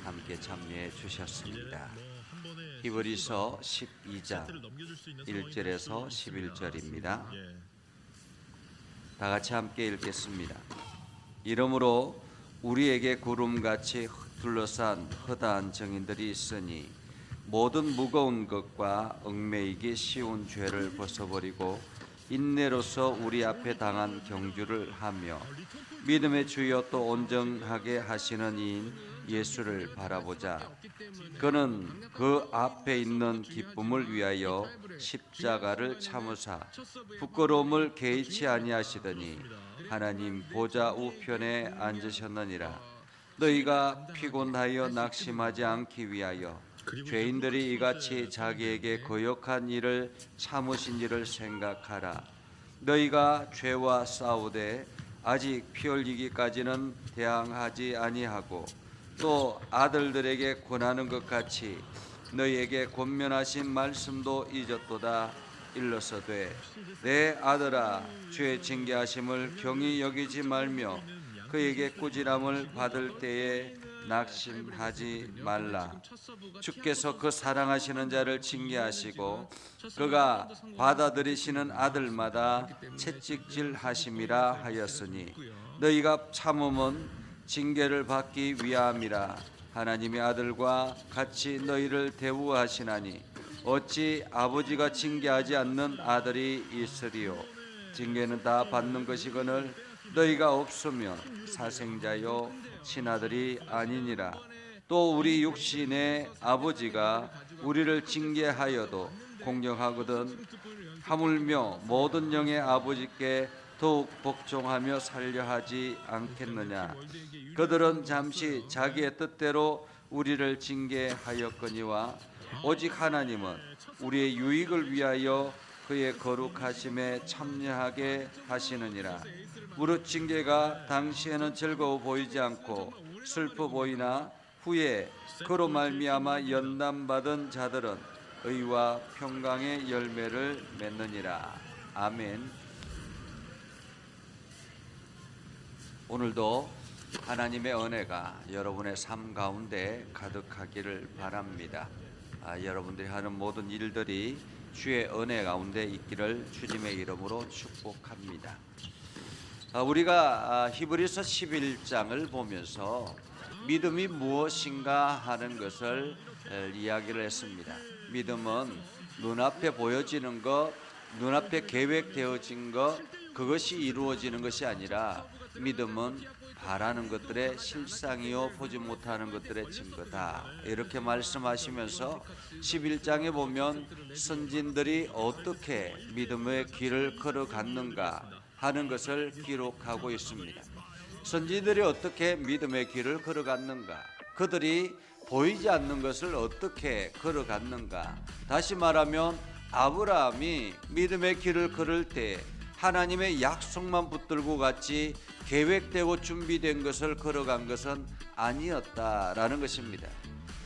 함께 참여해 주셨습니다. 히브리서 12장 1절에서 11절입니다. 다 같이 함께 읽겠습니다. 이러므로 우리에게 구름같이 둘러싼 허다한 증인들이 있으니 모든 무거운 것과 얽매이기 쉬운 죄를 벗어버리고 인내로서 우리 앞에 당한 경주를 하며 믿음의 주여 또 온전하게 하시는 이인 예수를 바라보자. 그는 그 앞에 있는 기쁨을 위하여 십자가를 참으사 부끄러움을 개의치 아니하시더니 하나님 보좌 우편에 앉으셨느니라. 너희가 피곤하여 낙심하지 않기 위하여 죄인들이 이같이 자기에게 거역한 일을 참으신 일을 생각하라. 너희가 죄와 싸우되 아직 피 흘리기까지는 대항하지 아니하고 또 아들들에게 권하는 것 같이 너희에게 권면하신 말씀도 잊었도다. 일러서되 내 아들아 주의 징계하심을 경히 여기지 말며 그에게 꾸지람을 받을 때에 낙심하지 말라. 주께서 그 사랑하시는 자를 징계하시고 그가 받아들이시는 아들마다 채찍질 하심이라 하였으니 너희가 참음은 징계를 받기 위함이라. 하나님의 아들과 같이 너희를 대우하시나니 어찌 아버지가 징계하지 않는 아들이 있으리요. 징계는 다 받는 것이거늘 너희가 없으면 사생자요 친아들이 아니니라. 또 우리 육신의 아버지가 우리를 징계하여도 공경하거든 하물며 모든 영의 아버지께 더욱 복종하며 살려 하지 않겠느냐. 그들은 잠시 자기의 뜻대로 우리를 징계하였거니와 오직 하나님은 우리의 유익을 위하여 그의 거룩하심에 참여하게 하시느니라. 무릇 징계가 당시에는 즐거워 보이지 않고 슬퍼 보이나 후에 그로 말미암아 연단받은 자들은 의와 평강의 열매를 맺느니라. 아멘. 오늘도 하나님의 은혜가 여러분의 삶 가운데 가득하기를 바랍니다. 여러분들이 하는 모든 일들이 주의 은혜 가운데 있기를 주님의 이름으로 축복합니다. 우리가 히브리서 11장을 보면서 믿음이 무엇인가 하는 것을 이야기를 했습니다. 믿음은 눈앞에 보여지는 것, 눈앞에 계획되어진 것, 그것이 이루어지는 것이 아니라 믿음은 바라는 것들의 실상이요 보지 못하는 것들의 증거다. 이렇게 말씀하시면서 11장에 보면 선진들이 어떻게 믿음의 길을 걸어갔는가 하는 것을 기록하고 있습니다. 선진들이 어떻게 믿음의 길을 걸어갔는가, 그들이 보이지 않는 것을 어떻게 걸어갔는가. 다시 말하면 아브라함이 믿음의 길을 걸을 때 하나님의 약속만 붙들고 갔지 계획되고 준비된 것을 걸어간 것은 아니었다라는 것입니다.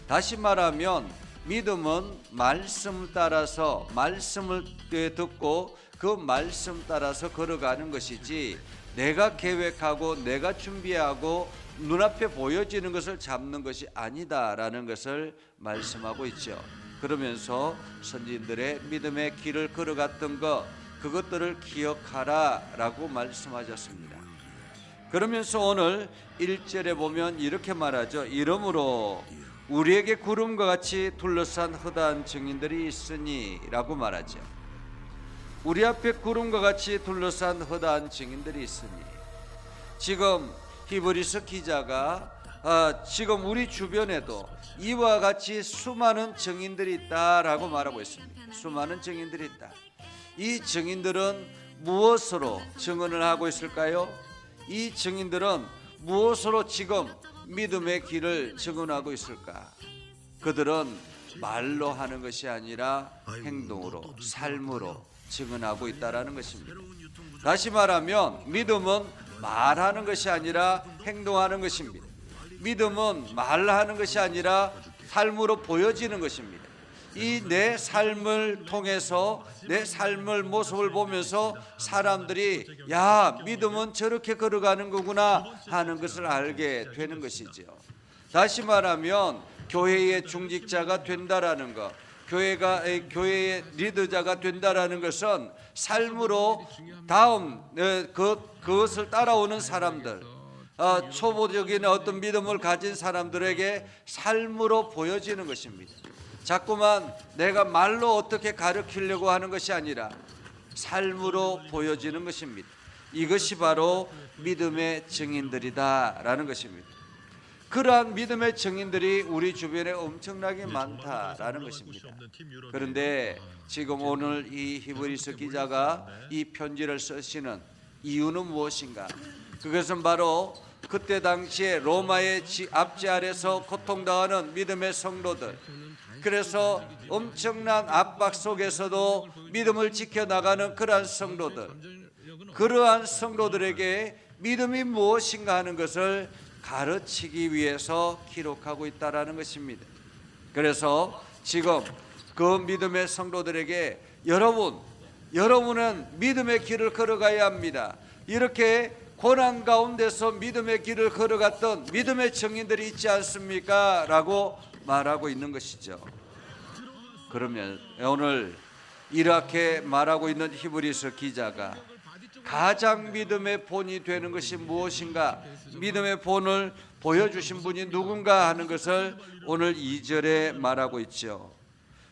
다시 말하면 믿음은 말씀 따라서 말씀을 듣고 그 말씀 따라서 걸어가는 것이지 내가 계획하고 내가 준비하고 눈앞에 보여지는 것을 잡는 것이 아니다라는 것을 말씀하고 있죠. 그러면서 선진들의 믿음의 길을 걸어갔던 것, 그것들을 기억하라라고 말씀하셨습니다. 그러면서 오늘 1절에 보면 이렇게 말하죠. 이러므로 우리에게 구름과 같이 둘러싼 허다한 증인들이 있으니 라고 말하죠. 우리 앞에 구름과 같이 둘러싼 허다한 증인들이 있으니, 지금 히브리서 기자가 지금 우리 주변에도 이와 같이 수많은 증인들이 있다라고 말하고 있습니다. 수많은 증인들이 있다. 이 증인들은 무엇으로 증언을 하고 있을까요? 이 증인들은 무엇으로 지금 믿음의 길을 증언하고 있을까? 그들은 말로 하는 것이 아니라 행동으로, 삶으로 증언하고 있다라는 것입니다. 다시 말하면 믿음은 말하는 것이 아니라 행동하는 것입니다. 믿음은 말하는 것이 아니라 삶으로 보여지는 것입니다. 이 내 삶을 통해서 내 삶을 모습을 보면서 사람들이 야, 믿음은 저렇게 걸어가는 거구나 하는 것을 알게 되는 것이죠. 다시 말하면 교회의 중직자가 된다라는 것, 교회의 리더자가 된다라는 것은 삶으로 다음 그것을 따라오는 사람들, 초보적인 어떤 믿음을 가진 사람들에게 삶으로 보여지는 것입니다. 자꾸만 내가 말로 어떻게 가르치려고 하는 것이 아니라 삶으로 보여지는 것입니다. 이것이 바로 믿음의 증인들이다라는 것입니다. 그러한 믿음의 증인들이 우리 주변에 엄청나게 많다라는 것입니다. 그런데 지금 오늘 이 히브리서 기자가 이 편지를 쓰시는 이유는 무엇인가? 그것은 바로 그때 당시에 로마의 압제 아래서 고통당하는 믿음의 성도들, 그래서 엄청난 압박 속에서도 믿음을 지켜나가는 그러한 성도들, 그러한 성도들에게 믿음이 무엇인가 하는 것을 가르치기 위해서 기록하고 있다라는 것입니다. 그래서 지금 그 믿음의 성도들에게 여러분은 믿음의 길을 걸어가야 합니다. 이렇게 고난 가운데서 믿음의 길을 걸어갔던 믿음의 증인들이 있지 않습니까? 라고 말하고 있는 것이죠. 그러면 오늘 이렇게 말하고 있는 히브리서 기자가 가장 믿음의 본이 되는 것이 무엇인가, 믿음의 본을 보여주신 분이 누군가 하는 것을 오늘 2절에 말하고 있죠.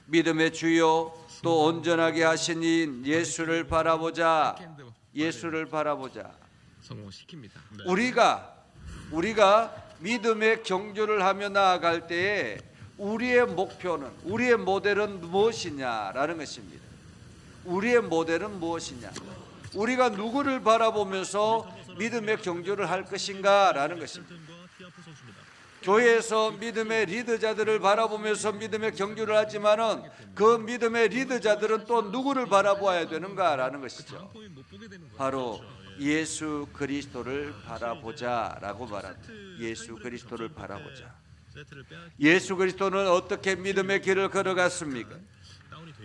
믿음의 주요 또 온전하게 하신 이인 예수를 바라보자. 예수를 바라보자. 우리가 믿음의 경주를 하며 나아갈 때에 우리의 목표는, 우리의 모델은 무엇이냐라는 것입니다. 우리의 모델은 무엇이냐, 우리가 누구를 바라보면서 믿음의 경주를 할 것인가 라는 것입니다. 교회에서 믿음의 리더자들을 바라보면서 믿음의 경주를 하지만은 그 믿음의 리더자들은 또 누구를 바라보아야 되는가 라는 것이죠. 바로 예수 그리스도를 바라보자라고 말합니다. 예수 그리스도를 바라보자. 예수 그리스도는 어떻게 믿음의 길을 걸어갔습니까?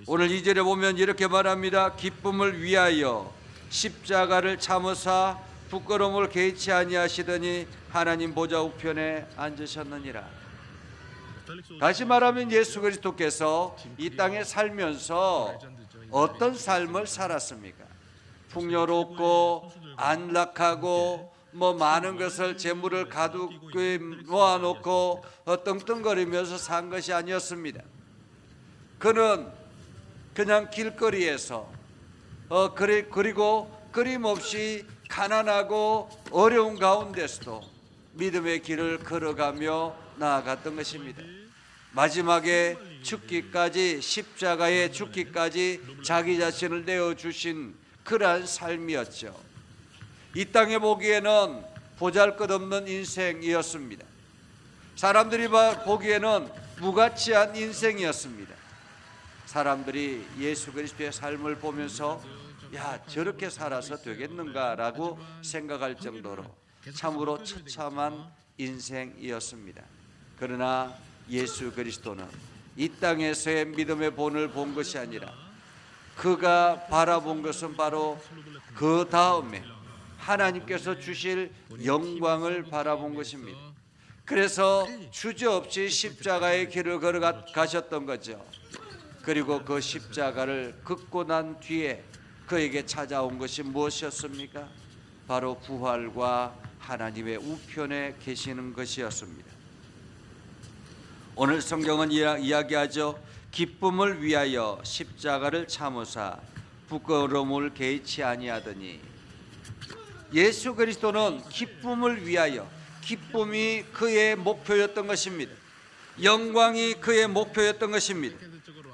오늘 2절에 보면 이렇게 말합니다. 기쁨을 위하여 십자가를 참으사 부끄러움을 개의치 아니하시더니 하나님 보좌 우편에 앉으셨느니라. 다시 말하면 예수 그리스도께서 이 땅에 살면서 어떤 삶을 살았습니까? 풍요롭고 안락하고 많은 것을 재물을 가득히 모아놓고 떵떵거리면서 산 것이 아니었습니다. 그는 그냥 길거리에서 그리고 끊임없이 가난하고 어려운 가운데서도 믿음의 길을 걸어가며 나아갔던 것입니다. 마지막에 죽기까지, 십자가에 죽기까지 자기 자신을 내어주신 그러한 삶이었죠. 이 땅에 보기에는 보잘것없는 인생이었습니다. 사람들이 보기에는 무가치한 인생이었습니다. 사람들이 예수 그리스도의 삶을 보면서 저렇게 살아서 되겠는가라고 생각할 정도로 참으로 처참한 인생이었습니다. 그러나 예수 그리스도는 이 땅에서의 믿음의 본을 본 것이 아니라 그가 바라본 것은 바로 그 다음에 하나님께서 주실 영광을 바라본 것입니다. 그래서 주저없이 십자가의 길을 걸어가셨던 거죠. 그리고 그 십자가를 긋고 난 뒤에 그에게 찾아온 것이 무엇이었습니까? 바로 부활과 하나님의 우편에 계시는 것이었습니다. 오늘 성경은 이야기하죠. 기쁨을 위하여 십자가를 참으사 부끄러움을 개의치 아니하더니. 예수 그리스도는 기쁨을 위하여, 기쁨이 그의 목표였던 것입니다. 영광이 그의 목표였던 것입니다.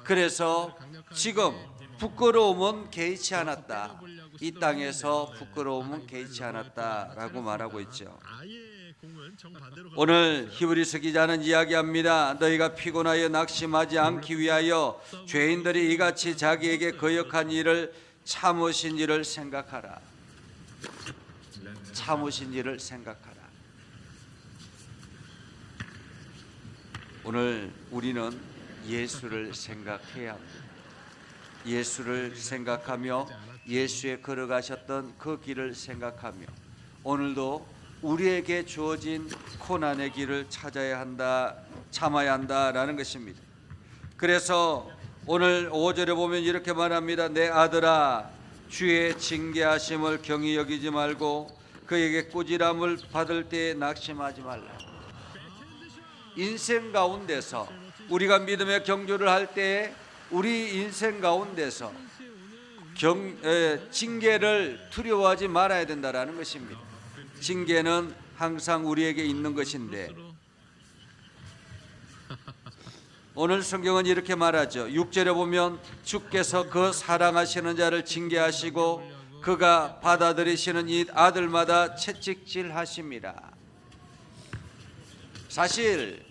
그래서 지금 부끄러움은 개의치 않았다. 이 땅에서 부끄러움은 개의치 않았다라고 말하고 있죠. 오늘 히브리서 기자는 이야기합니다. 너희가 피곤하여 낙심하지 않기 위하여 죄인들이 이같이 자기에게 거역한 일을 참으신 일을 생각하라. 참으신 일을 생각하라. 오늘 우리는 예수를 생각해야 합니다. 예수를 생각하며 예수의 걸어가셨던 그 길을 생각하며 오늘도 우리에게 주어진 고난의 길을 찾아야 한다, 참아야 한다라는 것입니다. 그래서 오늘 5절에 보면 이렇게 말합니다. 내 아들아, 주의 징계하심을 경히 여기지 말고 그에게 꾸지람을 받을 때에 낙심하지 말라. 인생 가운데서 우리가 믿음의 경주를 할 때에 우리 인생 가운데서 징계를 두려워하지 말아야 된다라는 것입니다. 징계는 항상 우리에게 있는 것인데 오늘 성경은 이렇게 말하죠. 6절에 보면 주께서 그 사랑하시는 자를 징계하시고 그가 받아들이시는 이 아들마다 채찍질하심이라. 사실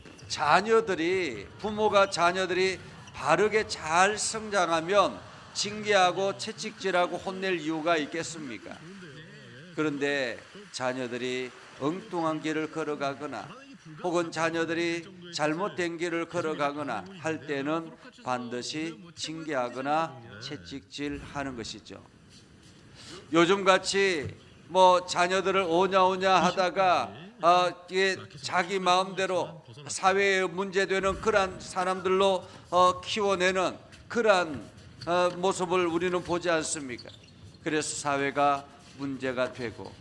부모가 자녀들이 바르게 잘 성장하면 징계하고 채찍질하고 혼낼 이유가 있겠습니까? 그런데 자녀들이 엉뚱한 길을 걸어가거나 혹은 자녀들이 잘못된 길을 걸어가거나 할 때는 반드시 징계하거나 채찍질하는 것이죠. 요즘같이 자녀들을 오냐오냐 하다가 이게 자기 마음대로 사회에 문제되는 그러한 사람들로 키워내는 그러한 모습을 우리는 보지 않습니까? 그래서 사회가 문제가 되고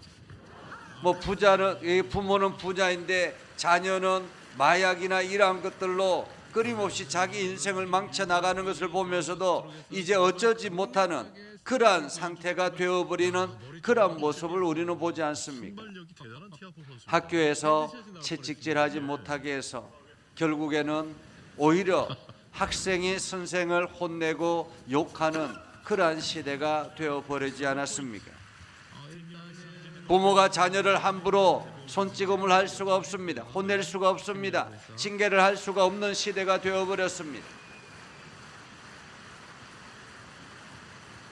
부모는 부자인데 자녀는 마약이나 이러한 것들로 끊임없이 자기 인생을 망쳐나가는 것을 보면서도 이제 어쩌지 못하는 그러한 상태가 되어버리는 그러한 모습을 우리는 보지 않습니까? 학교에서 채찍질하지 못하게 해서 결국에는 오히려 학생이 선생을 혼내고 욕하는 그러한 시대가 되어버리지 않았습니까? 부모가 자녀를 함부로 손찌검을 할 수가 없습니다. 혼낼 수가 없습니다. 징계를 할 수가 없는 시대가 되어버렸습니다.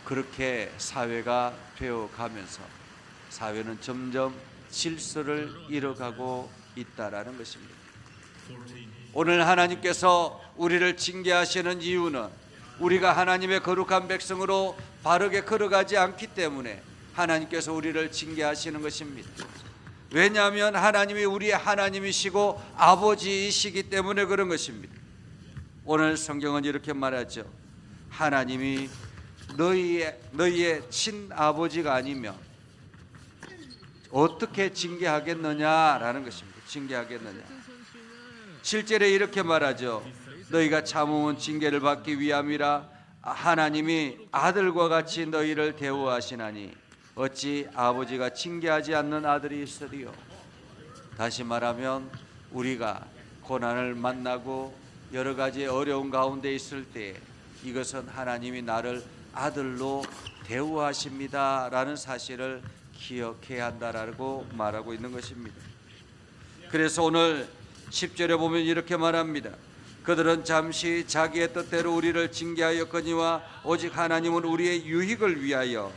그렇게 사회가 되어가면서 사회는 점점 질서를 잃어가고 있다라는 것입니다. 오늘 하나님께서 우리를 징계하시는 이유는 우리가 하나님의 거룩한 백성으로 바르게 걸어가지 않기 때문에 하나님께서 우리를 징계하시는 것입니다. 왜냐하면 하나님이 우리의 하나님이시고 아버지이시기 때문에 그런 것입니다. 오늘 성경은 이렇게 말하죠. 하나님이 너희의 친아버지가 아니면 어떻게 징계하겠느냐라는 것입니다. 징계하겠느냐. 7절에 이렇게 말하죠. 너희가 참으면 징계를 받기 위함이라 하나님이 아들과 같이 너희를 대우하시나니 어찌 아버지가 징계하지 않는 아들이 있으리요. 다시 말하면 우리가 고난을 만나고 여러 가지 어려운 가운데 있을 때 이것은 하나님이 나를 아들로 대우하십니다 라는 사실을 기억해야 한다라고 말하고 있는 것입니다. 그래서 오늘 10절에 보면 이렇게 말합니다. 그들은 잠시 자기의 뜻대로 우리를 징계하였거니와 오직 하나님은 우리의 유익을 위하여.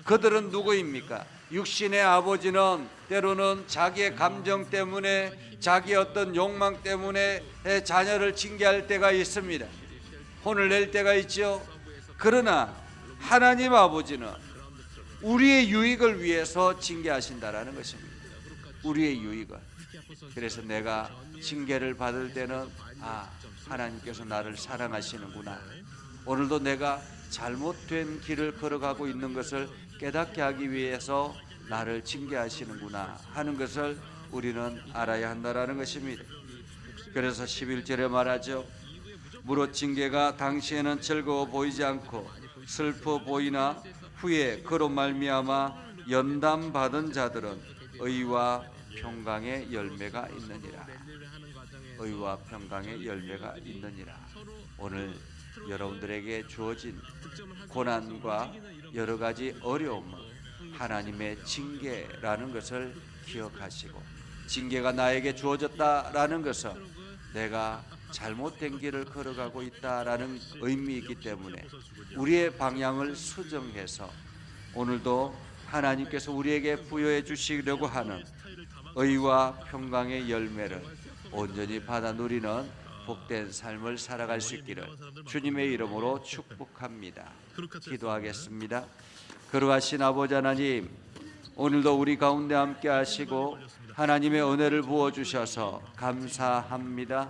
그들은 누구입니까? 육신의 아버지는 때로는 자기의 감정 때문에 자기의 어떤 욕망 때문에 자녀를 징계할 때가 있습니다. 혼을 낼 때가 있죠. 그러나 하나님 아버지는 우리의 유익을 위해서 징계하신다라는 것입니다. 우리의 유익을. 그래서 내가 징계를 받을 때는 하나님께서 나를 사랑하시는구나. 오늘도 내가 잘못된 길을 걸어가고 있는 것을 깨닫게 하기 위해서 나를 징계하시는구나 하는 것을 우리는 알아야 한다라는 것입니다. 그래서 11절에 말하죠. 무릇 징계가 당시에는 즐거워 보이지 않고 슬퍼 보이나 후에 그로 말미암아 연단받은 자들은 의와 평강의 열매가 있느니라. 의와 평강의 열매가 있느니라. 오늘 여러분들에게 주어진 고난과 여러 가지 어려움은 하나님의 징계라는 것을 기억하시고, 징계가 나에게 주어졌다라는 것은 내가 잘못된 길을 걸어가고 있다라는 의미이기 때문에 우리의 방향을 수정해서 오늘도 하나님께서 우리에게 부여해 주시려고 하는 의와 평강의 열매를 온전히 받아 누리는 복된 삶을 살아갈 수 있기를 주님의 이름으로 축복합니다. 기도하겠습니다. 거룩하신 아버지 하나님, 오늘도 우리 가운데 함께 하시고 하나님의 은혜를 부어 주셔서 감사합니다.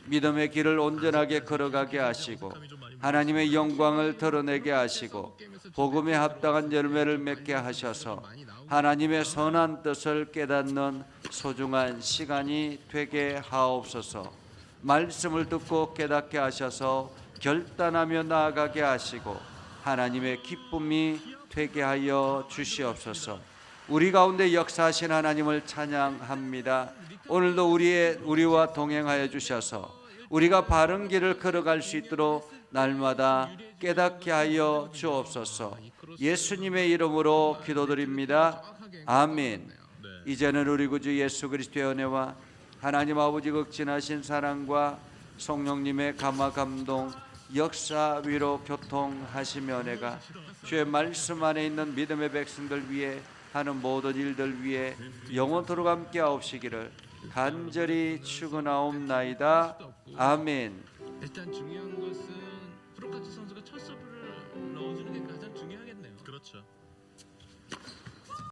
믿음의 길을 온전하게 걸어가게 하시고 하나님의 영광을 드러내게 하시고 복음에 합당한 열매를 맺게 하셔서 하나님의 선한 뜻을 깨닫는 소중한 시간이 되게 하옵소서. 말씀을 듣고 깨닫게 하셔서 결단하며 나아가게 하시고 하나님의 기쁨이 되게 하여 주시옵소서. 우리 가운데 역사하신 하나님을 찬양합니다. 오늘도 우리와 동행하여 주셔서 우리가 바른 길을 걸어갈 수 있도록 날마다 깨닫게 하여 주옵소서. 예수님의 이름으로 기도드립니다. 아멘. 이제는 우리 구주 예수 그리스도의 은혜와 하나님 아버지 극진하신 사랑과 성령님의 감화 감동 역사 위로 교통하시며 은혜가 주의 말씀 안에 있는 믿음의 백성들 위해 하는 모든 일들 위해 영원토록 함께 하옵시기를 간절히 축원하옵나이다. 아멘. 일단 중요한 것은 프로카츠 선수